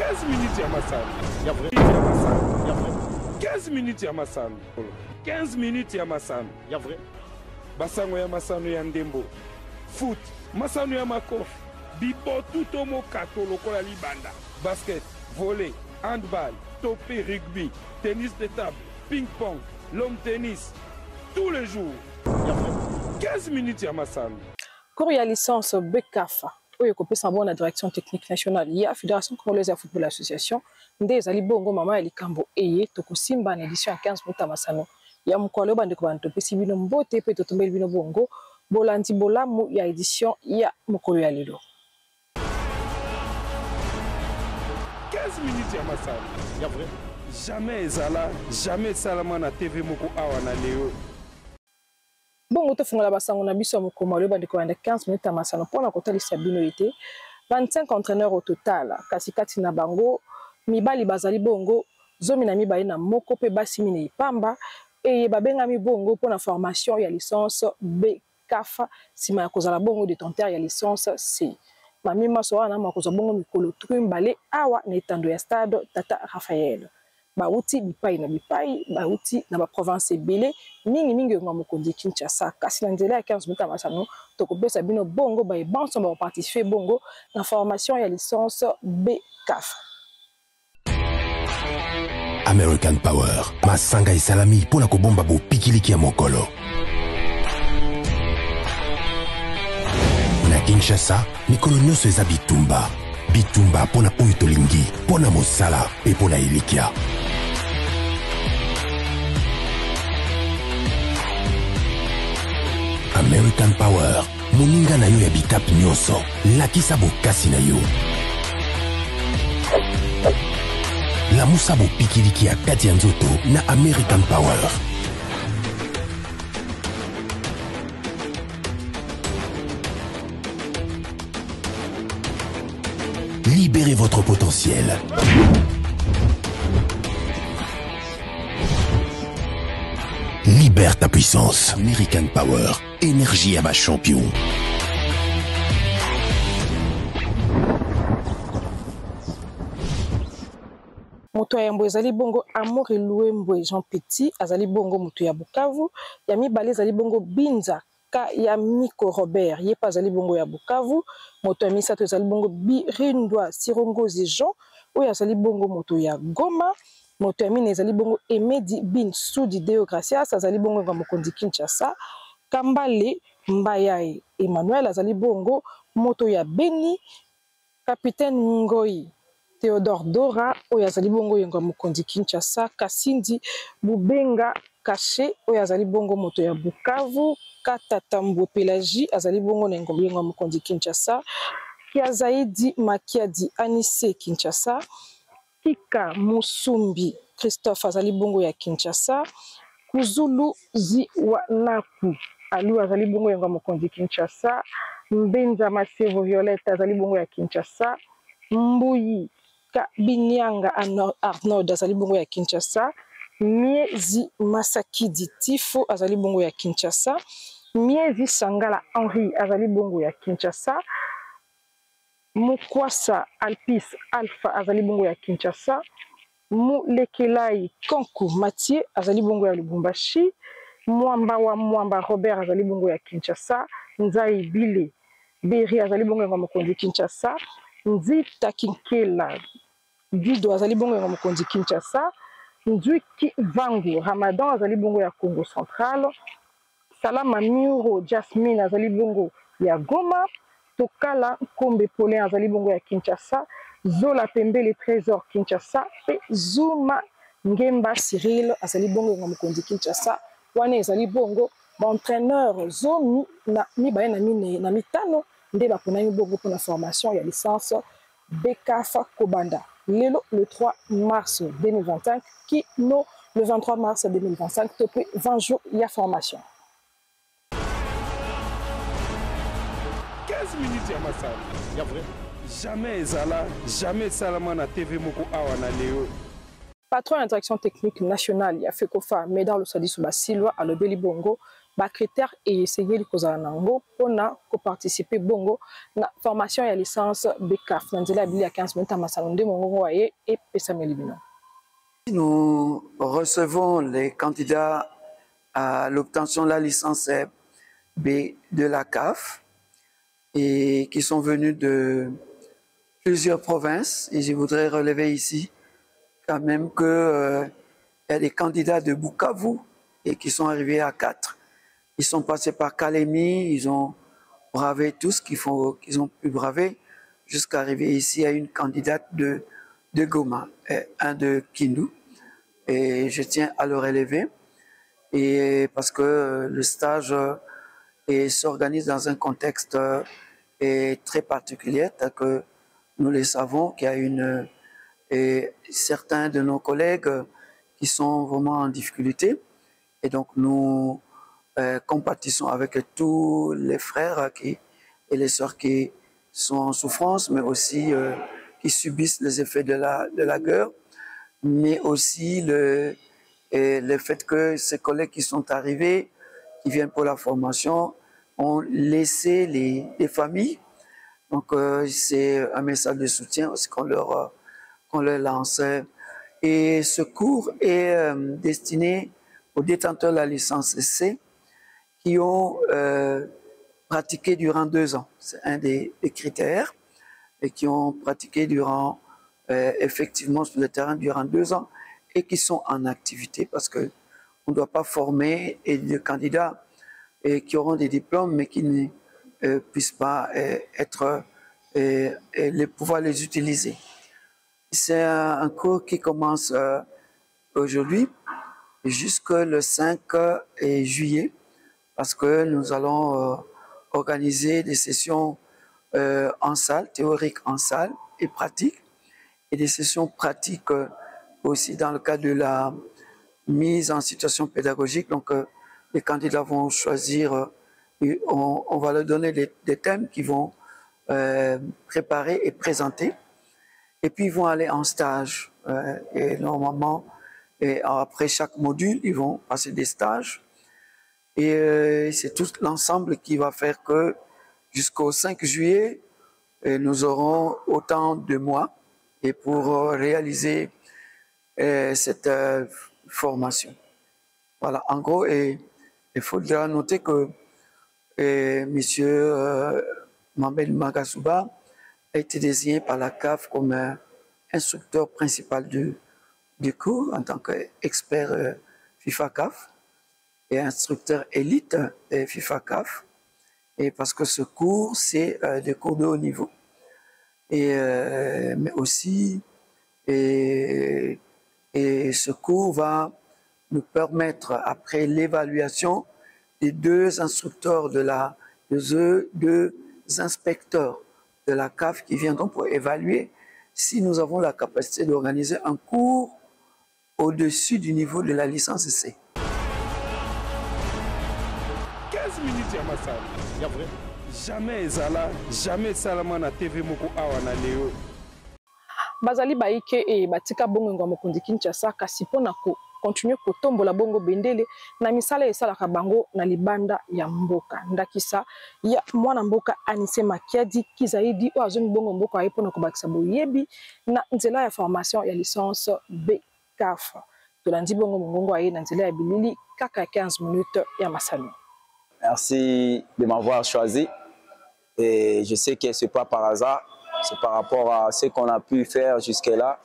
15 minutes ya masano. Ya vrai. 15 minutes ya masano. 15 minutes ya masano. Ya vrai. Basango ya masano ya ndembo. Foot. Masano ya makofi. Bibo tuto mo kato lokola libanda. Basket, volley, handball, topé, rugby, tennis de table, ping-pong, long tennis. Tous les jours. 15 minutes ya masano. Cours ya licence BECAFA. Oyo kopesa bonne direction technique nationale ya Fédération Congolaise de Football Association. Nde zali bongo mama ya likambo eye tokosimba na édition ya 15 minutes ya masano. Ya mukolo bande ko bantu pesi bino mbote pe totombeli bino bongo. Bolandi bolamu ya édition ya mukolo ya lelo. 15 minutes ya masano. Ya vrai. Jamais ezala, jamais salama na TV moko awa na leo. Bongo tofungola basango na biso mukoma leba ndiko bande 15 minutes ya masano pona kotalisa bino ete 25 entraîneurs au total kasi kati na bango mibali bazali bongo zomi na mibali na moko pe basi mine ipamba e babengami bongo pona formation ya licence BECAFA sima ya kozala bongo détenteur ya licence C. Mami maso wana makoza bongo mikolo tukimbale awa na etando ya stade Tata Raphaël. Bauti bipai na bipai, bauti na ba province ebele mingi ngwa mokonzi Kinshasa kasi na nzela ya 15 minutes ya masano tokopesa bino bongo ba ebanso ba participer bongo na formation ya licence BECAFA. American Power masanga esalami pona kobomba bo pikiliki ya mokolo. Na Kinshasa mikolo nyonso eza bitumba. Bitumba pona oyo tolingi, pona mosala pe pona elikia. American Power, moninga na yo ya bitap nyonso, lakisa bokasi na yo. Lamusa bopikiliki ya kati ya nzoto na American Power. Libérez votre potentiel. Libère ta puissance. American Power. Énergie à ma champion. Moto ya Mbwe ezali bongo Amour Eloué Mbwe Jean Petit azali bongo moto ya Bukavu ya mibale ezali bongo Binza ka ya Miko Robert ye pa azali bongo ya Bukavu moto ya misato ezali bongo Birindwa Sirongozi Jean oyo azali bongo moto ya Goma moto ya mine ezali bongo Emedi Bin Sudi Deo Gracias azali bongo nga mokonzi Kinshasa Kambale Mbayaye Emmanuel azali bongo moto ya Beni Capitaine Ngoi Theodore Dora oyo azali bongo yenga mokonzi Kinshasa Kasindi Bubenga Kache oyo azali bongo moto ya Bukavu Katatambwe Pelagie azali bongo na yenga mokonzi Kinshasa Kiazaidi Makiadi Anise Kinshasa Kika Musumbi Christophe azali bongo ya Kinshasa Kuzulu Ziwanaku Alu azali bongo yenga mokonzi Kinshasa Mbenza Masevo Violette azali bongo ya Kinshasa Mbuyi Binyanga Arnaud azali bongo ya Kinshasa Miezi Masakidi Tifo azali bongo ya Kinshasa Miezi Sangala Henri azali bongo ya Kinshasa Mukwasa Alpis Alpha azali bongo ya Kinshasa Mulekelai Kanku Mathieu azali bongo ya Lubumbashi Mwamba Robert azali bongo ya Kinshasa Nzai Bile Beri azali bongo ya mokonzi Kinshasa Nzita Kinkela Guido azali bongo ya mokonzi Kinshasa Ndwiki Vangu Ramadan azali bongo ya Congo Central Salama Miro Jasmine azali bongo ya Goma Tokala Kombe Paulin azali bongo ya Kinshasa Zola Pembele Trésor Kinshasa pe Zuma Ngemba Cyril azali bongo ya mokonzi Kinshasa wana ezali bongo entraîneur zomi na mibaye na mitano nde baponami bongo pour la formation ya licence BECAFA Kobanda lelo le 3 mars 2025 qui no le 23 mars 2025 depuis 20 jours il y a formation 15 minutes ya masano. Ya vrai. Jamais ezala, jamais salama na TV moko awa na leo. Patron d'interaction technique nationale ya FECOFA Médard Lusadi Souba Silwa à l'Obeli Bongo critères et essayer de causer nango pour participer bongo na formation et licence BCAF dans la Bible 15 minutes à Masalonde mongo et Pesameli bino. Nous recevons les candidats à l'obtention de la licence B de la CAF et qui sont venus de plusieurs provinces. Et je voudrais relever ici quand même qu'il y a des candidats de Bukavu et qui sont arrivés à 4. Ils sont passés par Kalemi, ils ont bravé tout ce qu'ils ont pu braver jusqu'à arriver ici à une candidate de Goma, un de Kindu. Et je tiens à le relever et parce que le stage s'organise dans un contexte très particulier, tel que nous le savons, qu'il y a certains de nos collègues qui sont vraiment en difficulté. Et donc nous compatissons avec tous les frères et les sœurs qui sont en souffrance, mais aussi qui subissent les effets de la guerre, mais aussi le fait que ces collègues qui sont arrivés, qui viennent pour la formation, ont laissé les familles. Donc c'est un message de soutien aussi qu'on leur lance. Et ce cours est destiné aux détenteurs de la licence C qui ont pratiqué durant 2 ans. C'est un des critères, et qui ont pratiqué effectivement sur le terrain durant 2 ans et qui sont en activité, parce qu'on ne doit pas former des candidats qui auront des diplômes mais qui ne puissent pas pouvoir les utiliser. C'est un cours qui commence aujourd'hui jusqu'au 5 juillet, parce que nous allons organiser des sessions en salle, théoriques en salle et pratiques, et des sessions pratiques aussi dans le cadre de la mise en situation pédagogique. Donc les candidats vont choisir, on va leur donner des thèmes qu'ils vont préparer et présenter, et puis ils vont aller en stage. Et normalement, après chaque module, ils vont passer des stages. Et c'est tout l'ensemble qui va faire que jusqu'au 5 juillet, nous aurons autant de mois et pour réaliser cette formation. Voilà, en gros, il faudra noter que M. Mambel Magasuba a été désigné par la CAF comme instructeur principal du cours en tant qu'expert FIFA CAF et instructeur élite FIFA CAF, et parce que ce cours, c'est des cours de haut niveau. Mais aussi, et ce cours va nous permettre, après l'évaluation des 2 instructeurs des 2 inspecteurs de la CAF qui viendront pour évaluer si nous avons la capacité d'organiser un cours au-dessus du niveau de la licence C. 15 minutes ya masala. Ya vrai. Jamais ezala, jamais salama na TV moko awa na leo. Bazali baike e batika bongo ngwa mokonzi Kinshasa kasi pona ko continuer kotombola bongo bendele na misala esalaka bango na libanda ya mboka. Ndakisa ya mwana mboka Anise Makiadi kizaidi o azomi bongo mboka aye pona kobakisa boyebi na nzela ya formation ya licence BCAF. Tolandi bongo mongongo aye na nzela ya bilili kaka 15 minutes ya masano. Merci de m'avoir choisi. Et je sais que ce n'est pas par hasard, c'est par rapport à ce qu'on a pu faire jusque-là.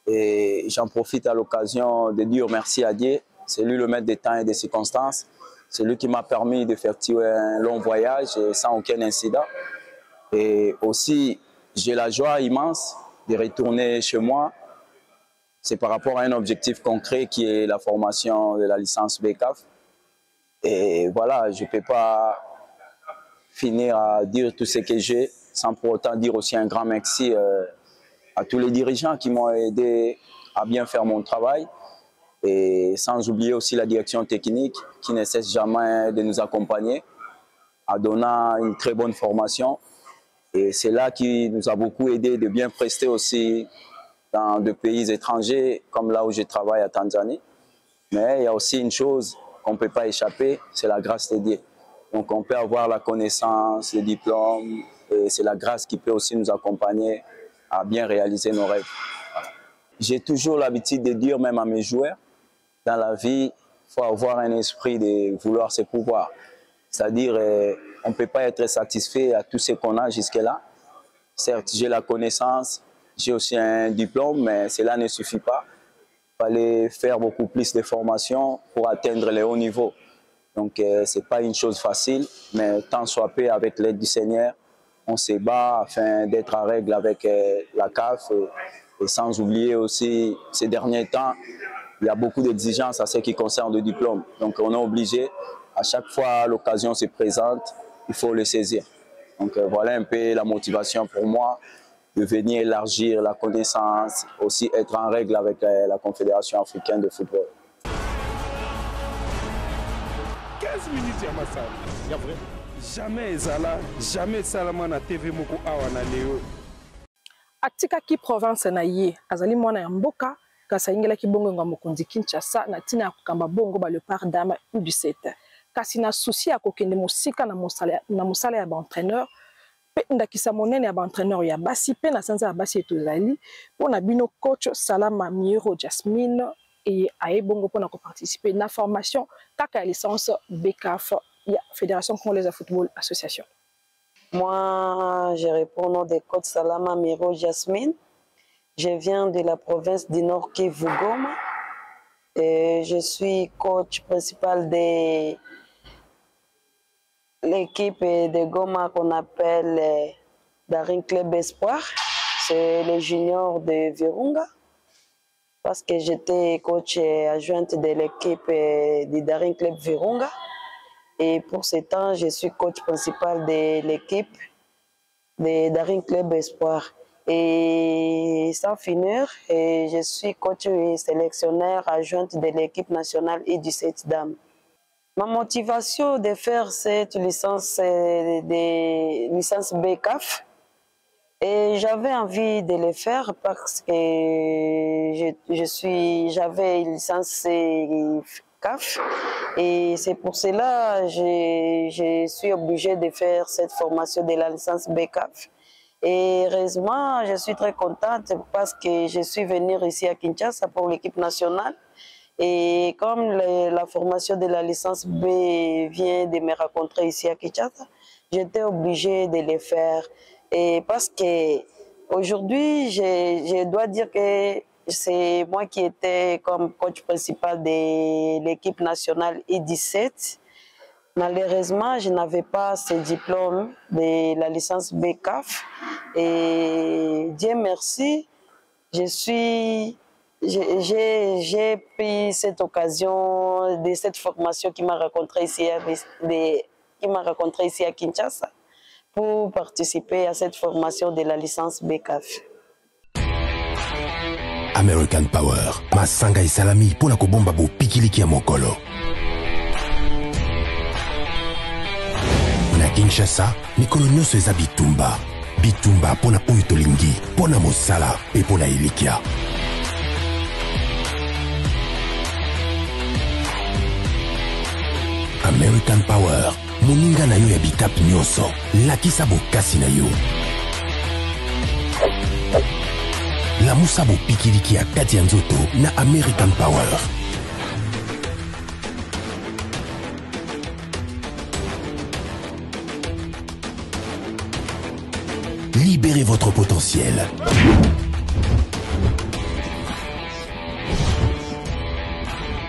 Et j'en profite à l'occasion de dire merci à Dieu. C'est lui le maître des temps et des circonstances. C'est lui qui m'a permis d'effectuer un long voyage sans aucun incident. Et aussi, j'ai la joie immense de retourner chez moi. C'est par rapport à un objectif concret qui est la formation de la licence BCAF. Et voilà, je ne peux pas finir à dire tout ce que j'ai, sans pour autant dire aussi un grand merci à tous les dirigeants qui m'ont aidé à bien faire mon travail. Et sans oublier aussi la direction technique qui ne cesse jamais de nous accompagner en donnant une très bonne formation. Et c'est là qui nous a beaucoup aidé de bien prester aussi dans des pays étrangers, comme là où je travaille à Tanzanie. Mais il y a aussi une chose qu'on ne peut pas échapper, c'est la grâce de Dieu. Donc on peut avoir la connaissance, le diplôme, et c'est la grâce qui peut aussi nous accompagner à bien réaliser nos rêves. Voilà. J'ai toujours l'habitude de dire, même à mes joueurs, dans la vie, il faut avoir un esprit de vouloir ses pouvoirs. C'est-à-dire, on ne peut pas être satisfait à tout ce qu'on a jusque-là. Certes, j'ai la connaissance, j'ai aussi un diplôme, mais cela ne suffit pas. Il fallait faire beaucoup plus de formations pour atteindre les hauts niveaux. Donc, ce n'est pas une chose facile, mais tant soit peu, avec l'aide du Seigneur, on se bat afin d'être en règle avec la CAF. Et sans oublier aussi, ces derniers temps, il y a beaucoup d'exigences à ce qui concerne le diplôme. Donc, on est obligé, à chaque fois l'occasion se présente, il faut le saisir. Donc, voilà un peu la motivation pour moi de venir élargir la connaissance, aussi être en règle avec la Confédération africaine de football. 15 minutes ya masala. Ya vrai. Jamais ezala, jamais salama na TV moko awa na leo. Atikaki province na ye, azali mwana ya mboka, kasi aingelaki bongo nga mokonzi Kinshasa na tina ya kokamba bongo ba Léopard Dame U17. Kasi na souci ya kokende mosika na mosala ya ba entraîneur, pe ndakisa monene ya ba entraîneur ya basi pe na sanza ya basi etozali, pona bino coach Salama Miero Jasmine et aye bongo pona ko participer na formation kaka licence BCAF, ya Fédération Congolaise de Football Association. Moi, je réponds au nom de coach Salama Miero Jasmine. Je viens de la province du Nord Kivu, Goma. Et je suis coach principal de l'équipe de Goma qu'on appelle Daring Club Espoir. C'est les juniors de Virunga. Parce que j'étais coach adjointe de l'équipe du Daring Club Virunga. Et pour ce temps, je suis coach principal de l'équipe de Daring Club Espoir. Et sans finir, je suis coach et sélectionneur adjointe de l'équipe nationale U17 Dames. Ma motivation de faire cette licence BCAF, et j'avais envie de le faire parce que j'avais une licence CAF et c'est pour cela que je suis obligée de faire cette formation de la licence BCAF. Et heureusement, je suis très contente parce que je suis venue ici à Kinshasa pour l'équipe nationale. Et comme la formation de la licence B vient de me rencontrer ici à Kinshasa, j'étais obligée de le faire. Et parce que aujourd'hui, je dois dire que c'est moi qui étais comme coach principal de l'équipe nationale U17. Malheureusement, je n'avais pas ce diplôme de la licence BCAF. Et Dieu merci, j'ai pris cette occasion de cette formation qui m'a rencontré ici à Kinshasa pour participer à cette formation de la licence BCAF. American Power, masanga isalami pona kobomba bo pikiliki ya mokolo. Na Kinshasa, mikolo nyonso eza bitumba. Bitumba pona oyo tolingi, pona mosala pe pona elikia. American Power, moninga na yo ya bitap nyonso, lakisa bokasi na yo. Lamusa bo pikiliki ya kati ya nzoto na American Power. Libérez votre potentiel.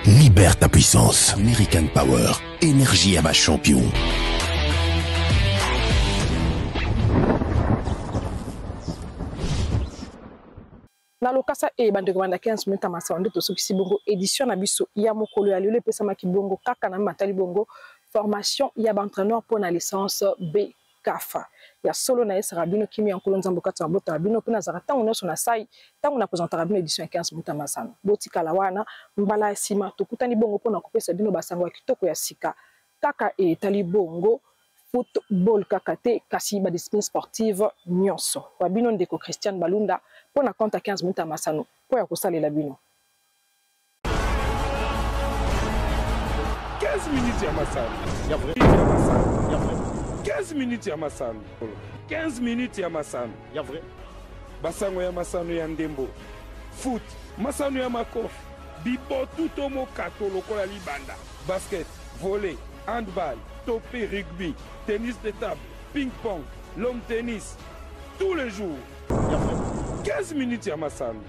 Libère ta puissance. American Power. Énergie à ma champion. Na lokasa e bandeko banda 15 minutes masao nde tosukisi bongo édition na biso ya mokolo ya lelo epesa makibongo kaka na matali bongo formation ya entraîneur pour la licence BCAF. Ya solo na esa rabino kimi yankolo nzambo kata na bota rabino pena zara tango nyonso na sai tango na présenter rabino édition ya 15 minutes masano botika la wana mbala sima tokutani bongo pona kopesa bino basango ya kitoko ya sika kaka e tali bongo football kakate kasi ba discipline sportive nyonso rabino ndeko Christian Balunda pona compte 15 minutes masano po ya kosalela bino. 15 15 minutes ya masano. Ya vrai. 15 minutes ya masano. 15 minutes ya masano. Ya vrai. Basango ya masano ya ndembo. Foot. Masano ya makofi. Bibotu tomo kato lokola libanda. Basket, volley, handball, topé, rugby, tennis de table, ping-pong, long tennis. Tous les jours. 15 minutes ya masano.